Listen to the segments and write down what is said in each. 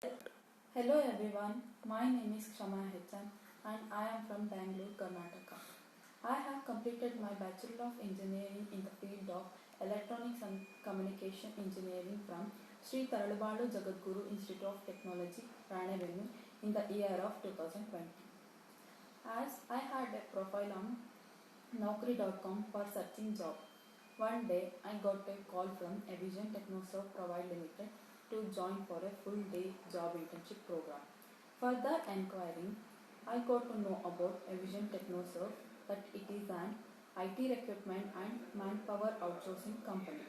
Hello everyone, my name is Kshama Hechan and I am from Bangalore, Karnataka. I have completed my Bachelor of Engineering in the field of Electronics and Communication Engineering from Sri Taralubalu Jagadguru Institute of Technology, Ranebenu in the year of 2020. As I had a profile on Naukri.com for searching job, one day I got a call from Avision Technoserve Provide Limited to join for a full day job internship program. Further inquiring, I got to know about Avision Technoserve that it is an IT recruitment and manpower outsourcing company.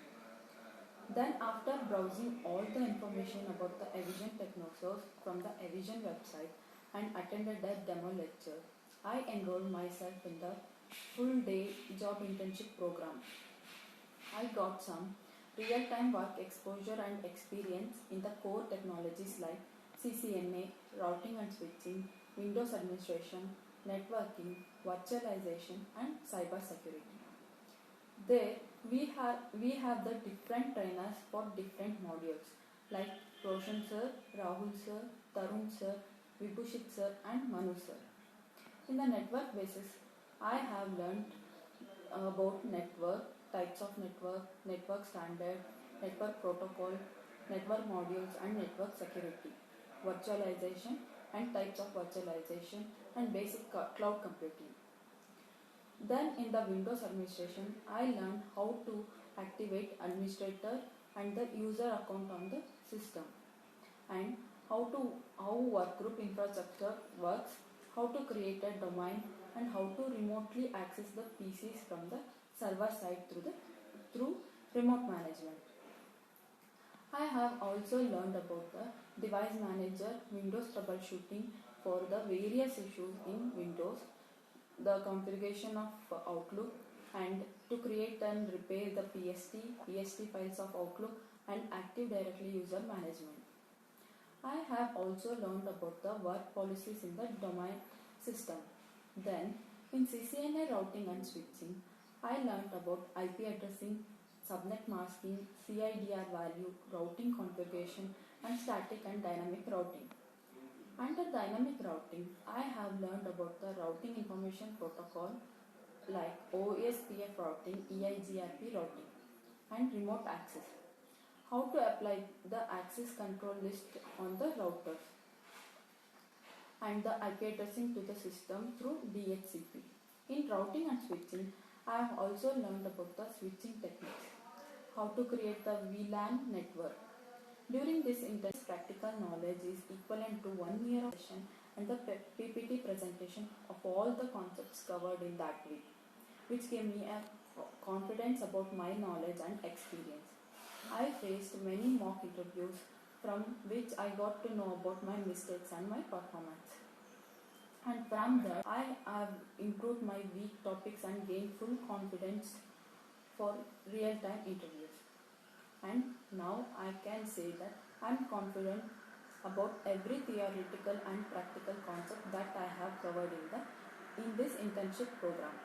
Then after browsing all the information about the Avision Technoserve from the Avision website and attended a demo lecture, I enrolled myself in the full day job internship program. I got some real-time work exposure and experience in the core technologies like CCNA, routing and switching, Windows administration, networking, virtualization and cyber security. There we have the different trainers for different modules like Roshan sir, Rahul sir, Tarun sir, Vibhushit sir and Manu sir. In the network basis, I have learned about network, types of network, network standard, network protocol, network modules and network security, virtualization and types of virtualization and basic cloud computing. Then in the Windows administration, I learned how to activate administrator and the user account on the system and how workgroup infrastructure works, how to create a domain and how to remotely access the PCs from the server side through remote management. I have also learned about the device manager, Windows troubleshooting for the various issues in Windows, the configuration of Outlook and to create and repair the PST files of Outlook and Active Directory user management. I have also learned about the work policies in the domain system. Then in CCNA routing and switching, I learned about IP addressing, subnet masking, CIDR value, routing configuration and static and dynamic routing. Under dynamic routing, I have learned about the routing information protocol like OSPF routing, EIGRP routing and remote access. How to apply the access control list on the routers and the IP addressing to the system through DHCP. In routing and switching, I have also learned about the switching techniques, how to create the VLAN network. During this intense practical knowledge is equivalent to 1 year of session and the PPT presentation of all the concepts covered in that week, which gave me a confidence about my knowledge and experience. I faced many mock interviews from which I got to know about my mistakes and my performance. And from that, I have improved my weak topics and gained full confidence for real-time interviews. And now I can say that I am confident about every theoretical and practical concept that I have covered in this internship program.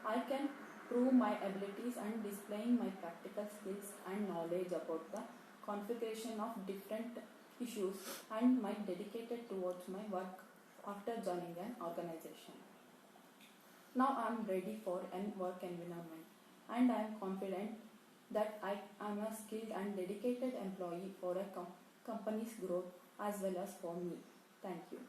I can prove my abilities and displaying my practical skills and knowledge about the configuration of different issues and my dedicated towards my work after joining an organization. Now I am ready for a work environment and I am confident that I am a skilled and dedicated employee for a company's growth as well as for me. Thank you.